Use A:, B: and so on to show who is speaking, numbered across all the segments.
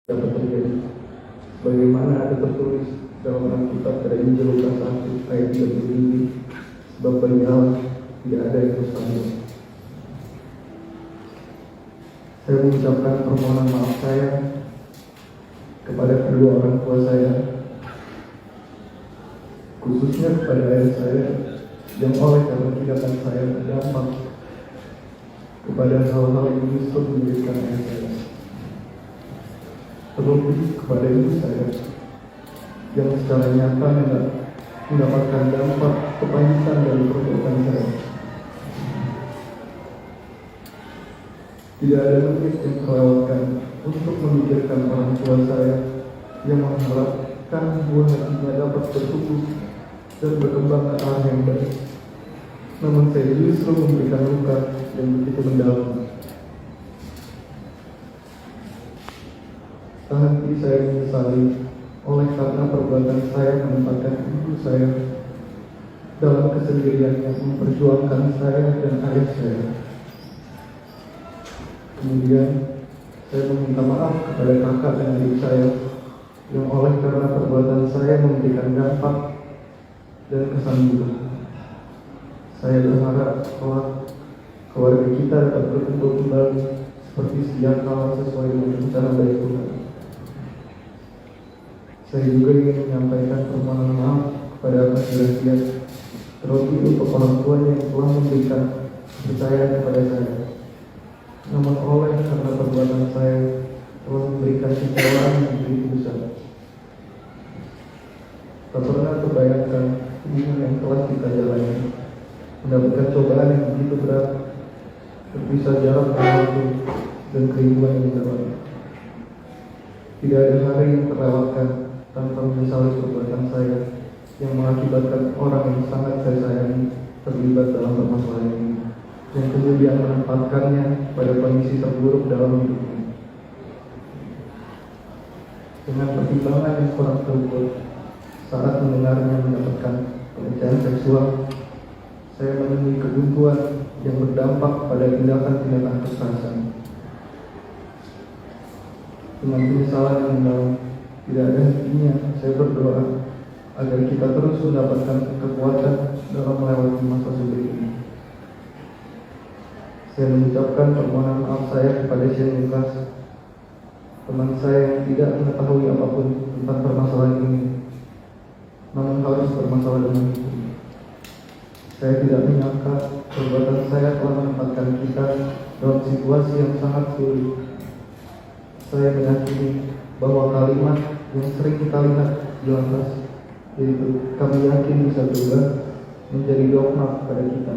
A: dapat terjadi. Bagaimana ada tertulis dalam Alkitab pada Injil Lukas 1 ayat 37, sebab bagi Allah tidak ada yang mustahil. Saya mengucapkan permohonan maaf saya kepada kedua orang tua saya, khususnya kepada ayah saya yang oleh karena tindakan saya berdampak kepada hal-hal yang justru menyulitkan ayah saya. Terlebih kepada ibu saya yang secara nyata mendapatkan dampak kepahitan dari perbuatan saya. Tidak ada menit yang terlewatkan untuk memikirkan orang tua saya yang mengharapkan buah hatinya dapat bertumbuh dan berkembang ke arah yang baik. Namun saya justru memberikan luka yang begitu mendalam. Tak henti saya menyesali oleh karena perbuatan saya menempatkan ibu saya dalam kesendirian yang memperjuangkan saya dan ayah saya. Kemudian saya meminta maaf kepada kakak dan adik saya yang oleh karena perbuatan saya memberikan dampak dan kesan buruk. Saya berharap keluarga kita dapat berkumpul kembali seperti sedia kala sesuai dengan rencana baik Tuhan. Saya juga ingin menyampaikan permohonan maaf kepada Pak Sirasia, terlebih untuk orang tuanya yang telah memberikan kepercayaan kepada saya. Namun oleh karena perbuatan saya telah memberikan kecewaan yang begitu besar. Tak pernah terbayangkan hubungan yang telah kita jalani, mendapatkan cobaan yang begitu berat, terpisah jarak waktu dan kerinduan yang dalam. Tidak ada hari yang terlewatkan tanpa menyesali perbuatan saya yang mengakibatkan orang yang sangat saya sayangi terlibat dalam permasalahan ini, yang kemudian menempatkannya pada kondisi terburuk dalam hidupnya. Dengan pertimbangan yang kurang terukur saat mendengarnya mendapatkan pelecehan seksual, saya menemui kebuntuan yang berdampak pada tindakan-tindakan kekerasan. Dengan penyesalan yang mendalam, tidak ada hentinya saya berdoa agar kita terus mendapatkan kekuatan dalam melewati masa sulit ini. Saya mengucapkan permohonan maaf saya kepada Shane Lucas, teman saya yang tidak mengetahui apapun tentang permasalahan ini, namun harus bermasalah dengan itu. Saya tidak menyangka perbuatan saya telah menempatkan kita dalam situasi yang sangat sulit. Saya meyakini bahwa kalimat yang sering kita lihat di atas, yaitu kami yakin bisa berubah, menjadi dogma pada kita,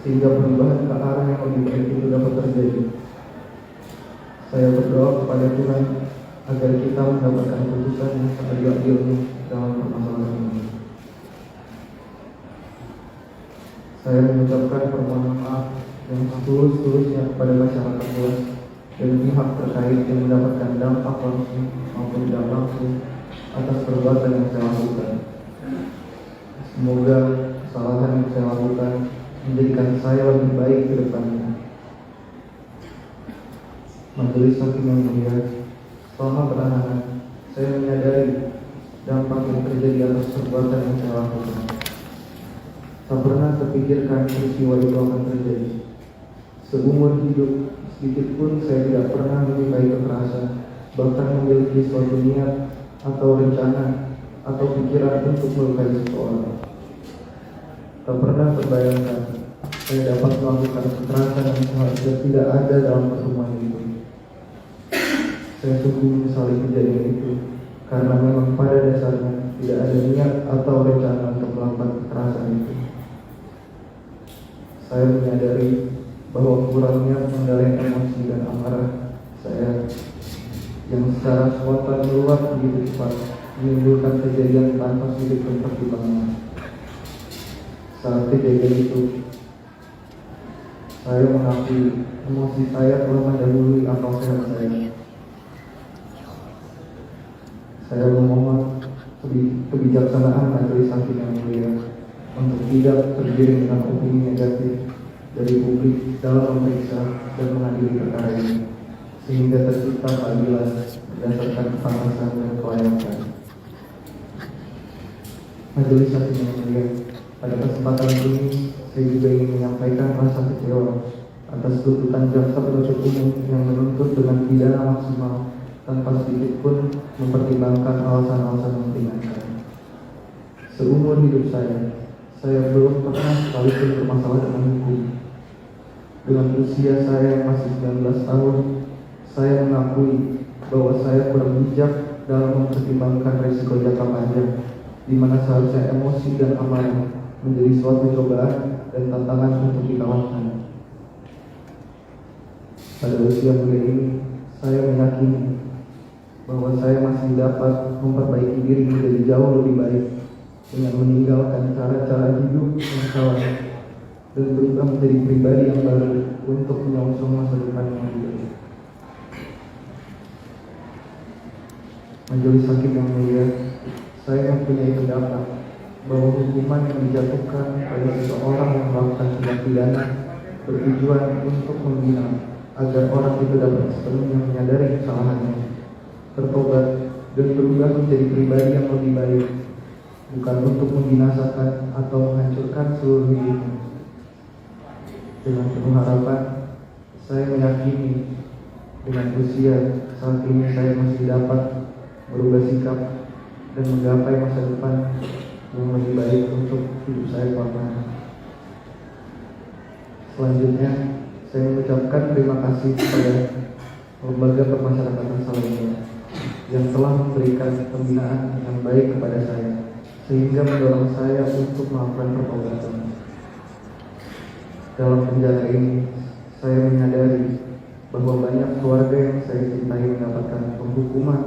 A: sehingga perubahan ke arah yang lebih baik itu dapat terjadi. Saya berdoa kepada Tuhan agar kita mendapatkan keputusan yang seadil-adilnya dalam permasalahan ini. Saya mengucapkan permohonan maaf yang setulus-tulusnya kepada masyarakat luas dan pihak terkait yang mendapatkan dampak langsung maupun tidak langsung atas perbuatan yang saya lakukan. Semoga kesalahan yang saya lakukan menjadikan saya lebih baik ke depannya. Majelis Hakim yang mulia, selama penahanan saya menyadari dampak yang terjadi atas perbuatan yang saya lakukan. Tak pernah terpikirkan peristiwa itu akan terjadi. Seumur hidup, sedikit pun saya tidak pernah menyukai kekerasan, bahkan memiliki suatu niat atau rencana atau pikiran untuk melukai seseorang. Tak pernah terbayangkan saya dapat melakukan kekerasan yang seharusnya tidak ada dalam pertemuan itu. Saya sungguh menyesali kejadian itu, karena memang pada dasarnya tidak ada niat atau rencana untuk melakukan kekerasan itu. Saya menyadari bahwa kurangnya pengendalian emosi dan amarah saya yang secara spontan meluap begitu cepat menimbulkan kejadian tanpa sedikit pun pertimbangan. Saat kejadian itu, saya mengakui emosi saya telah mendahului akal sehat saya. Saya memohon kebijaksanaan majelis hakim yang mulia untuk tidak tergiring dengan opini negatif dari publik dalam memeriksa dan mengadili perkara ini. sehingga tercipta keadilan berdasarkan kepantasan dan kelayakan. Majelis Hakim yang mulia, pada kesempatan ini saya juga ingin menyampaikan rasa kecewa atas tuntutan jaksa penuntut umum yang menuntut dengan pidana maksimal tanpa sedikit pun mempertimbangkan alasan-alasan yang meringankan. Seumur hidup saya belum pernah sekalipun bermasalah dengan hukum. Dengan usia saya yang masih 19 tahun, saya mengakui bahwa saya kurang bijak dalam mempertimbangkan risiko jangka panjang, di mana seharusnya emosi dan amarah menjadi suatu cobaan dan tantangan untuk dikalahkan. Pada usia muda ini, saya meyakini bahwa saya masih dapat memperbaiki diri menjadi jauh lebih baik dengan meninggalkan cara-cara hidup yang salah dan berubah menjadi pribadi yang baru untuk menyongsong masa depan yang lebih baik. Majelis Hakim yang mulia, saya mempunyai pendapat bahwa hukuman yang dijatuhkan pada seseorang yang melakukan tindak pidana bertujuan untuk membina agar orang itu dapat sepenuhnya menyadari kesalahannya, bertobat, dan berubah menjadi pribadi yang lebih baik, bukan untuk membinasakan atau menghancurkan seluruh hidupnya. Dengan penuh harapan, saya meyakini dengan usia saat ini saya masih dapat berubah sikap dan menggapai masa depan yang lebih baik untuk hidup saya kelak. Selanjutnya, saya mengucapkan terima kasih kepada lembaga permasyarakatan Salemba yang telah memberikan pembinaan yang baik kepada saya, sehingga mendorong saya untuk melakukan pertobatan. Dalam penjara ini, saya menyadari bahwa banyak keluarga yang saya cintai mendapatkan penghukuman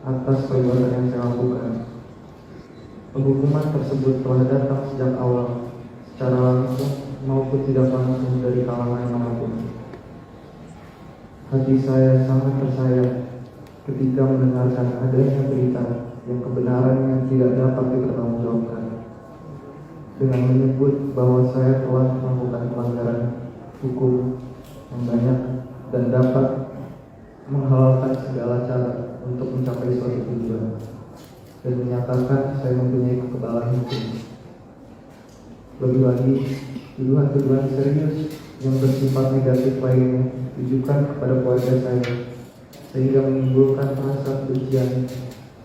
A: atas perbuatan yang saya lakukan. Penghukuman tersebut telah datang sejak awal, secara langsung maupun tidak langsung dari kalangan manapun. Hati saya sangat tersayat ketika mendengarkan adanya berita yang kebenarannya tidak dapat dipertanggungjawabkan, dengan menyebut bahwa saya telah melakukan pelanggaran hukum yang banyak dan dapat menghalalkan segala cara untuk mencapai suatu tujuan, dan menyatakan saya mempunyai kekebalan hukum. Lebih lagi, tuduhan-tuduhan serius yang bersifat negatif lainnya ditujukan kepada keluarga saya, sehingga menimbulkan rasa kebencian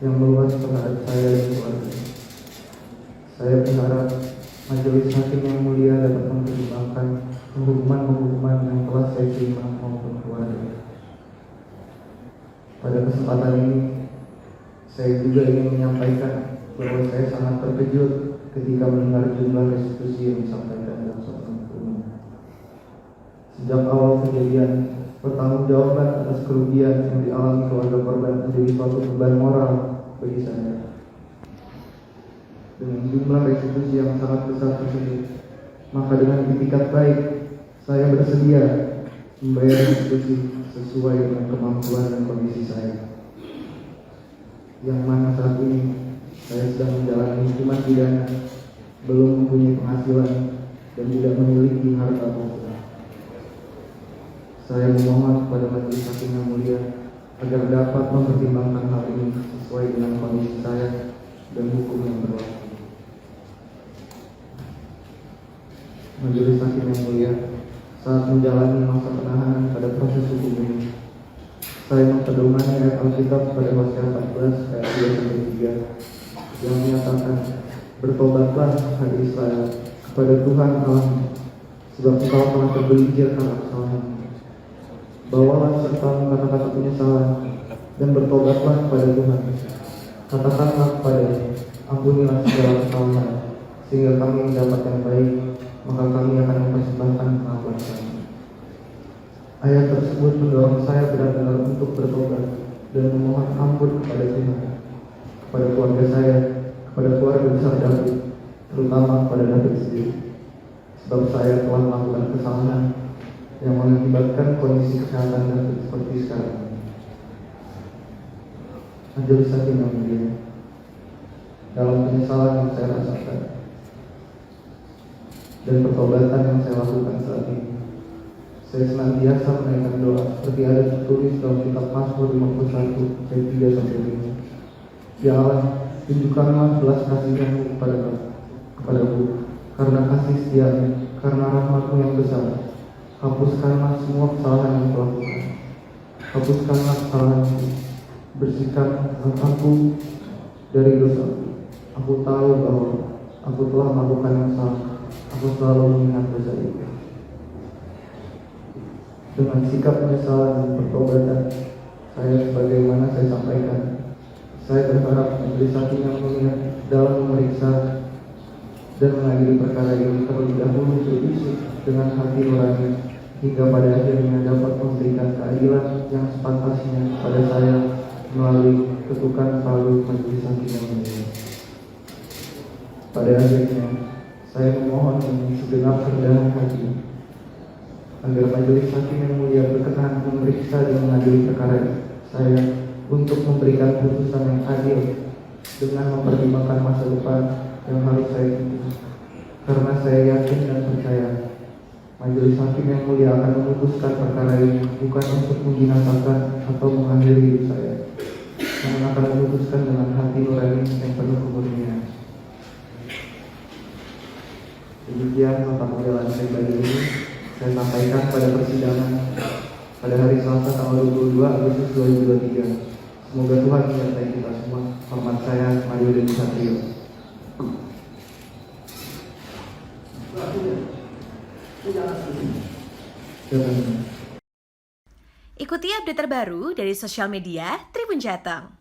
A: yang meluas terhadap saya dan keluarga. Saya berharap Majelis Hakim yang mulia dapat mempertimbangkan penghukuman-penghukuman yang telah saya terima maupun keluarga. Pada kesempatan ini, saya juga ingin menyampaikan bahwa saya sangat terkejut ketika mendengar jumlah restitusi yang disampaikan dalam suatu umum. Sejak awal kejadian, pertanggungjawaban atas kerugian yang dialami keluarga korban menjadi suatu beban moral bagi saya. Dengan jumlah restitusi yang sangat besar tersebut, maka dengan itikat baik, saya bersedia membayar restitusi sesuai dengan kemampuan dan kondisi saya, yang mana saat ini saya sedang menjalani hukuman pidana, belum mempunyai penghasilan, dan tidak memiliki harta apapun. Saya memohon kepada Majelis Hakim yang mulia agar dapat mempertimbangkan hal ini sesuai dengan kondisi saya dan hukum yang berlaku. Majelis Hakim yang mulia, saat menjalani masa penahanan pada proses hukum ini, saya mempedomani ayat Alkitab pada Hosea 14 ayat 2-3 yang menyatakan, bertobatlah hai Israel kepada Tuhan Allah, sebab engkau telah tergelincir karena kesalahan. Bawalah sertamu kata-kata penyesalan dan bertobatlah kepada Tuhan. Katakanlah kepadanya, ampunilah segala kesalahan, sehingga kami mendapat yang baik, maka kami akan mempersembahkan pengakuan kami. Ayat tersebut mendorong saya benar-benar untuk bertobat dan memohon ampun kepada Tuhan, kepada keluarga saya, kepada keluarga besar David, terutama kepada David sendiri, sebab saya telah melakukan kesalahan yang mengakibatkan kondisi kesehatan David seperti sekarang. Majelis Hakim yang mulia, dalam penyesalan yang saya rasakan dan pertobatan yang saya lakukan saat ini, Saya senantiasa menaikkan doa seperti ada tertulis dalam kitab Mazmur 51 ayat 3 sampai 5. Ya Allah, tunjukkanlah belas kasih-Mu kepadaku, karena kasih setia-Mu, karena rahmat-Mu yang besar. Hapuskanlah semua kesalahan yang kulakukan. Hapuskanlah kesalahanku, bersihkan aku dari dosaku. Aku tahu bahwa aku telah melakukan yang salah. Aku selalu mengingat dosa itu. Dengan sikap penyesalan dan pertobatan saya, sebagaimana saya sampaikan, saya berharap majelis hakim yang mulia dalam memeriksa dan mengadili perkara ini terlebih dahulu berbisik dengan hati nurani, hingga pada akhirnya dapat memberikan keadilan yang sepantasnya pada saya melalui ketukan palu majelis hakim yang mulia. Pada akhirnya saya memohon dengan segenap kerendahan hati agar majelis hakim yang mulia berkenan memeriksa dan mengadili perkara saya untuk memberikan putusan yang adil dengan mempertimbangkan masa depan yang harus saya tuju. Karena saya yakin dan percaya majelis hakim yang mulia akan memutuskan perkara ini bukan untuk membinasakan atau mengakhiri hidup saya, namun akan memutuskan dengan hati nurani yang penuh kemurnian. Demikian nota pembelaan saya pagi ini saya sampaikan pada persidangan pada hari Selasa tanggal 22 Agustus 2023. Semoga Tuhan menyertai kita semua. Hormat saya, Mario Dendi Satrio.
B: Ikuti update terbaru dari sosial media Tribun Jateng.